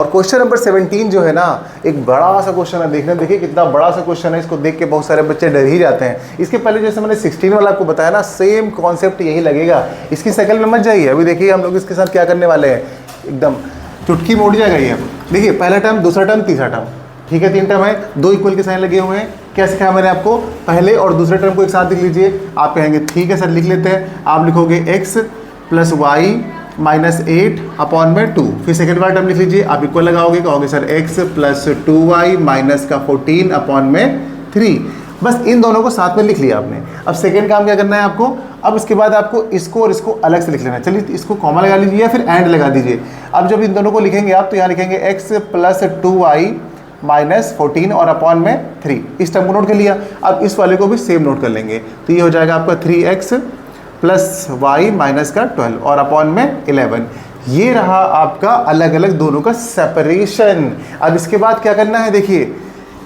और question number 17 जो है ना, एक बड़ा सा क्वेश्चन है। देखिए कितना बड़ा सा क्वेश्चन है। इसको देख के बहुत सारे बच्चे डर ही जाते हैं। इसके पहले जैसे मैंने 16 वाला आपको बताया ना, सेम कॉन्सेप्ट यही लगेगा। इसकी शक्ल में मत जाइए। अभी देखिए हम लोग इसके साथ क्या करने वाले हैं, एकदम चुटकी मोड़ जाएगा ये। देखिए पहला टर्म, दूसरा टर्म, तीसरा टर्म, ठीक है 3 टर्म है, 2 इक्वल के साइन लगे हुए हैं। क्या सिखाया मैंने आपको, पहले और दूसरे टर्म को एक साथ लिख लीजिए। आप कहेंगे ठीक है सर लिख लेते हैं। आप लिखोगे x plus Y minus 8 upon में 2। फिर सेकेंड वाला टर्म लिख लीजिए। आप इक्वल लगाओगे, कहोगे sir x plus 2y minus का 14 अपॉन में 3। बस इन दोनों को साथ में लिख लिया आपने। अब सेकेंड काम क्या करना है आपको, अब इसके बाद आपको इसको और इसको अलग से लिख लेना है। चलिए इसको कॉमा लगा लीजिए या फिर एंड लगा दीजिए। अब जब इन दोनों को लिखेंगे आप, तो यहाँ लिखेंगे x प्लस 2y माइनस 14 और अपॉन में 3। इस टर्म को नोट कर लिया। अब इस वाले को भी सेम नोट कर लेंगे। तो ये हो जाएगा आपका 3x प्लस वाई माइनस का 12 और अपॉन में 11। ये रहा आपका अलग अलग दोनों का सेपरेशन। अब इसके बाद क्या करना है, देखिए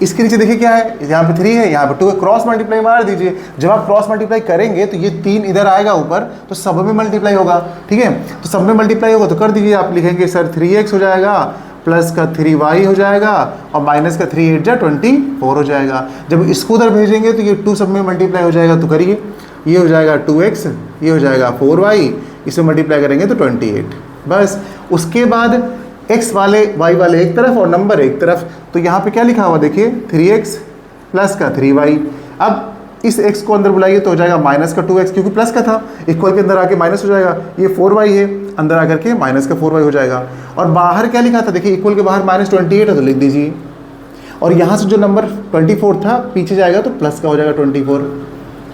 इसके नीचे देखिए क्या है, यहाँ पे 3 है, यहाँ पे 2 है। क्रॉस मल्टीप्लाई मार दीजिए। जब आप क्रॉस मल्टीप्लाई करेंगे तो ये 3 इधर आएगा ऊपर, तो सब में मल्टीप्लाई होगा, ठीक है। तो सब में मल्टीप्लाई होगा तो कर दीजिए। आप लिखेंगे सर 3x हो जाएगा प्लस का 3y हो जाएगा और माइनस का 3 8 जा 24 हो जाएगा। जब इसको उधर भेजेंगे तो ये 2 सब में मल्टीप्लाई हो जाएगा। तो करिए, ये हो जाएगा 2x, ये हो जाएगा 4y, इसमें मल्टीप्लाई करेंगे तो 28। बस उसके बाद x वाले y वाले एक तरफ और नंबर एक तरफ। तो यहाँ पे क्या लिखा हुआ देखिए, 3x प्लस का 3y। अब इस x को अंदर बुलाइए तो हो जाएगा माइनस का 2x, क्योंकि प्लस का था, इक्वल के अंदर आके माइनस हो जाएगा। ये 4y है, अंदर आकर के माइनस का 4y हो जाएगा। और बाहर क्या लिखा था देखिए, इक्वल के बाहर माइनस 28 है तो लिख दीजिए। और यहाँ से जो नंबर 24 था पीछे जाएगा तो प्लस का हो जाएगा 24।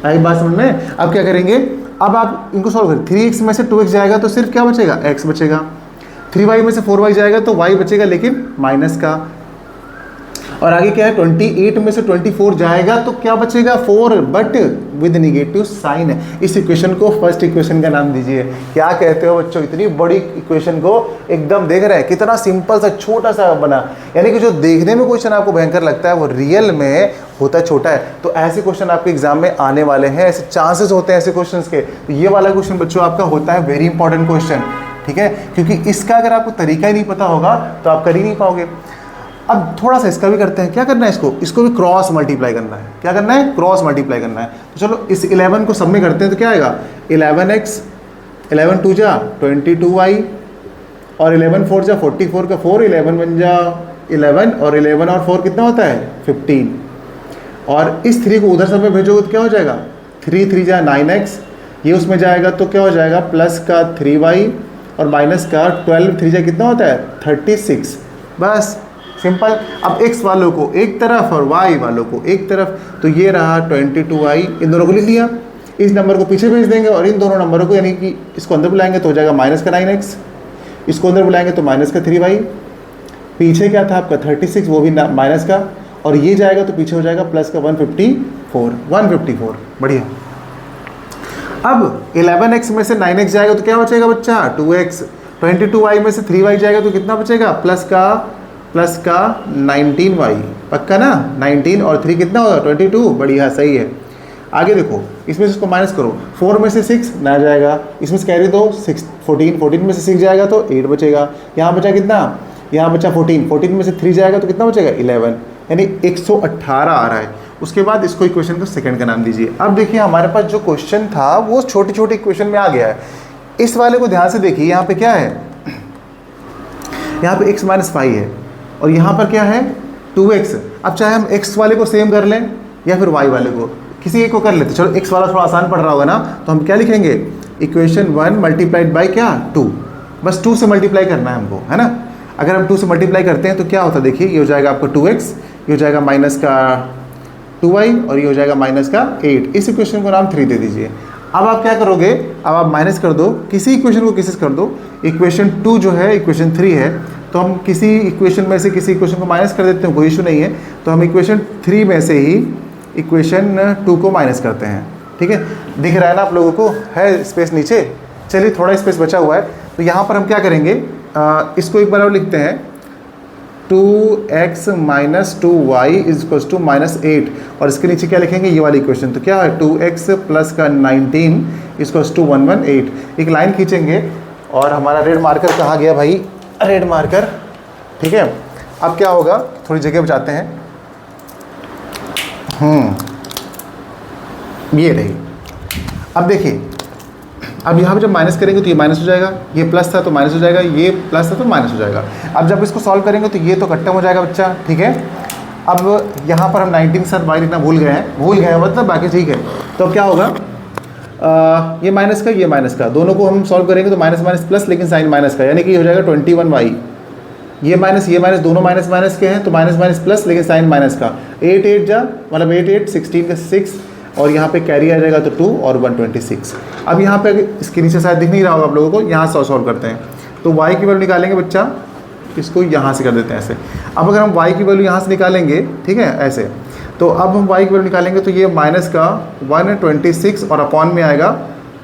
आई बात समझ में। अब क्या करेंगे, अब आप इनको सॉल्व करें। 3x में से 2x जाएगा तो सिर्फ क्या बचेगा, x बचेगा। 3y में से 4y जाएगा तो y बचेगा, लेकिन माइनस का। और आगे क्या है, 28 में से 24 जाएगा तो क्या बचेगा, 4, बट विद निगेटिव साइन। इस इक्वेशन को फर्स्ट इक्वेशन का नाम दीजिए। क्या कहते हो बच्चों, इतनी बड़ी इक्वेशन को एकदम देख रहे हैं, कितना सिंपल सा छोटा सा बना। यानी कि जो देखने में क्वेश्चन आपको भयंकर लगता है वो रियल में होता छोटा है। तो ऐसे क्वेश्चन आपके एग्जाम में आने वाले हैं, ऐसे चांसेस होते हैं ऐसे क्वेश्चंस के। तो ये वाला क्वेश्चन बच्चों आपका होता है वेरी इंपॉर्टेंट क्वेश्चन, ठीक है, क्योंकि इसका अगर आपको तरीका ही नहीं पता होगा तो आप कर ही नहीं पाओगे। अब थोड़ा सा इसका भी करते हैं। क्या करना है, इसको भी क्रॉस मल्टीप्लाई करना है। क्या करना है, क्रॉस मल्टीप्लाई करना है। तो चलो इस 11 को सब में करते हैं तो क्या आएगा, 11x, 11 2 जा 22y और 11 4 जा 44 का 4, 11 1 जा 11 और 11 और 4 कितना होता है 15। और इस 3 को उधर सब में भेजोगे तो क्या हो जाएगा, 3 3 जा 9x, ये उसमें जाएगा तो क्या हो जाएगा, प्लस का 3y और माइनस का 12 3 जा कितना होता है 36। बस सिंपल। अब x वालों को एक तरफ और y वालों को एक तरफ, तो ये रहा 22y, इन दोनों को लिख लिया। इस नंबर को पीछे भेज देंगे और इन दोनों नंबरों को, यानी कि इसको अंदर बुलाएंगे तो हो जाएगा माइनस का 9x, इसको अंदर बुलाएंगे तो माइनस का 3y, पीछे क्या था आपका 36, वो भी माइनस का, और ये जाएगा तो पीछे हो जाएगा प्लस का 154। बढ़िया। अब 11x में से 9x जाएगा तो क्या बचेगा बच्चा, 2x। 22y में से 3y जाएगा तो कितना बचेगा, प्लस का 19y। पक्का ना, 19 और 3 कितना होगा 22। बढ़िया, सही है। आगे देखो, इसमें से इसको माइनस करो, 4 में से 6 ना जाएगा, इसमें से कैरी दो 6 14 में से 6 जाएगा तो 8 बचेगा। यहाँ बचा कितना, यहाँ बचा 14 में से 3 जाएगा तो कितना बचेगा 11, यानी 118 आ रहा है। उसके बाद इसको इक्वेशन को सेकंड का नाम दीजिए। अब देखिए हमारे पास जो क्वेश्चन था वो छोटी छोटी इक्वेशन में आ गया है। इस वाले को ध्यान से देखिए, यहाँ पे क्या है, यहाँ पे x माइनस 5 है और यहाँ पर क्या है 2x। अब चाहे हम x वाले को सेम कर लें या फिर y वाले को, किसी एक को कर लेते। चलो x वाला थोड़ा आसान पड़ रहा होगा ना, तो हम क्या लिखेंगे, इक्वेशन 1 मल्टीप्लाइड बाई क्या 2। बस 2 से मल्टीप्लाई करना है हमको, है ना। अगर हम 2 से मल्टीप्लाई करते हैं तो क्या होता है, देखिए ये हो जाएगा आपका 2x, ये हो जाएगा माइनस का 2y और ये हो जाएगा माइनस का 8। इस इक्वेशन को नाम 3 दे दीजिए। अब आप क्या करोगे, अब आप माइनस कर दो, किसी इक्वेशन को किसी से कर दो। इक्वेशन 2 जो है इक्वेशन 3 है, तो हम किसी इक्वेशन में से किसी इक्वेशन को माइनस कर देते हैं, कोई इशू नहीं है। तो हम इक्वेशन 3 में से ही इक्वेशन 2 को माइनस करते हैं, ठीक है। दिख रहा है ना आप लोगों को, है स्पेस नीचे। चलिए थोड़ा स्पेस बचा हुआ है, तो यहाँ पर हम क्या करेंगे, इसको एक बार और लिखते हैं, 2x minus 2y is equals to minus 8। और इसके नीचे क्या लिखेंगे, ये वाली इक्वेशन। तो क्या है 2x प्लस का 19 इक्वल्स टू 118। एक लाइन खींचेंगे और हमारा रेड मार्कर कहाँ गया भाई, रेड मार्कर ठीक है। अब क्या होगा, थोड़ी जगह बचाते हैं। ये रही। अब देखिए, अब यहाँ पे जब माइनस करेंगे तो ये माइनस हो जाएगा, ये प्लस था तो माइनस हो जाएगा, ये प्लस था तो माइनस हो जाएगा। अब जब इसको सॉल्व करेंगे तो ये तो खत्म हो जाएगा बच्चा, ठीक है। अब यहाँ पर हम 19 के साथ y लिखना भूल गए हैं मतलब, बाकी ठीक है। तो अब क्या होगा, ये माइनस का, ये माइनस का, दोनों को हम सॉल्व करेंगे तो माइनस माइनस प्लस, लेकिन साइन माइनस का, यानी कि हो जाएगा 21y। ये माइनस दोनों माइनस माइनस के हैं तो माइनस माइनस प्लस, लेकिन साइन माइनस का। 8 8 जा मतलब 8 8 16 का 6, और यहाँ पे कैरी आ जाएगा तो 2 और 126। अब यहाँ पे इसके नीचे शायद दिख नहीं रहा होगा आप लोगों को, यहाँ से सॉल्व करते हैं। तो y की वैल्यू निकालेंगे बच्चा, इसको यहाँ से कर देते हैं ऐसे। अब अगर हम y की वैल्यू यहाँ से निकालेंगे, ठीक है, ऐसे, तो अब हम y की वैल्यू निकालेंगे तो ये माइनस का 126 और अपॉन में आएगा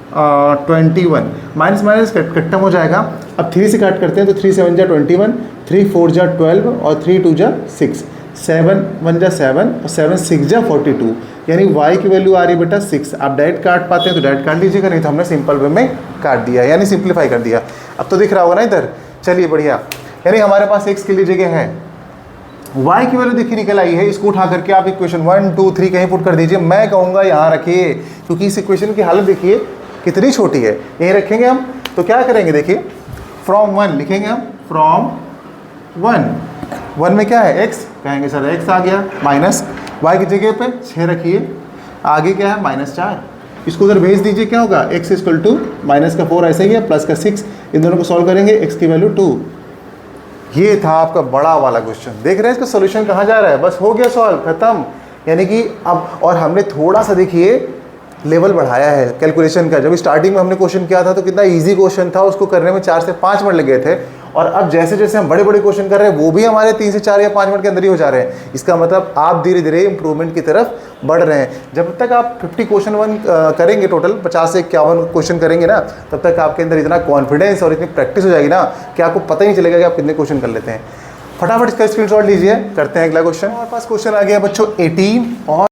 21। माइनस माइनस खत्म हो जाएगा। अब 3 से काट करते हैं तो 3 7 जा 21, 3 4 जा 12 और 3 2 जा 6, 7 1 जा 7 और 7 6 जा 42, यानी y की वैल्यू आ रही है बेटा 6। आप डायरेक्ट काट पाते हैं तो डायरेक्ट काट लीजिएगा, नहीं तो हमने सिंपल वे में काट दिया, यानी सिंप्लीफाई कर दिया। अब तो दिख रहा होगा ना इधर, चलिए बढ़िया। यानी हमारे पास x के लिए जगह है, y की वैल्यू देखिए निकल आई है। इसको उठा करके आप इक्वेशन 1 2 3 कहीं पुट कर दीजिए, मैं कहूँगा यहाँ रखिए, क्योंकि इस इक्वेशन की हालत देखिए कितनी छोटी है। यहीं रखेंगे हम, तो क्या करेंगे देखिए, फ्रॉम 1 लिखेंगे हम, फ्रॉम 1 में क्या है, x, कहेंगे सर x आ गया, माइनस y की जगह पे 6 रखिए, आगे क्या है -4, इसको उधर भेज दीजिए, क्या होगा, x इक्वल टू माइनस का 4 ऐसे ही है, प्लस का 6, इन दोनों को सॉल्व करेंगे, x की वैल्यू 2। ये था आपका बड़ा वाला क्वेश्चन। देख रहे हैं इसका सोल्यूशन कहाँ जा रहा है, बस हो गया सॉल्व, खत्म। यानी कि अब, और हमने थोड़ा सा देखिए लेवल बढ़ाया है कैलकुलेशन का। जब स्टार्टिंग में हमने क्वेश्चन किया था तो कितना इजी क्वेश्चन था, उसको करने में 4 से 5 मिनट लगे थे, और अब जैसे जैसे हम बड़े बड़े क्वेश्चन कर रहे हैं वो भी हमारे 3 से 4 या 5 मिनट के अंदर ही हो जा रहे हैं। इसका मतलब आप धीरे धीरे इंप्रूवमेंट की तरफ बढ़ रहे हैं। जब तक आप 50 क्वेश्चन 1 करेंगे, टोटल 50 से 51 क्वेश्चन करेंगे ना, तब तक आपके अंदर इतना कॉन्फिडेंस और इतनी प्रैक्टिस हो जाएगी ना कि आपको पता ही नहीं चलेगा कि आप कितने क्वेश्चन कर लेते हैं। फटाफट इसका स्क्रीनशॉट लीजिए, करते हैं अगला क्वेश्चन। हमारे पास क्वेश्चन आ गया बच्चों 18 और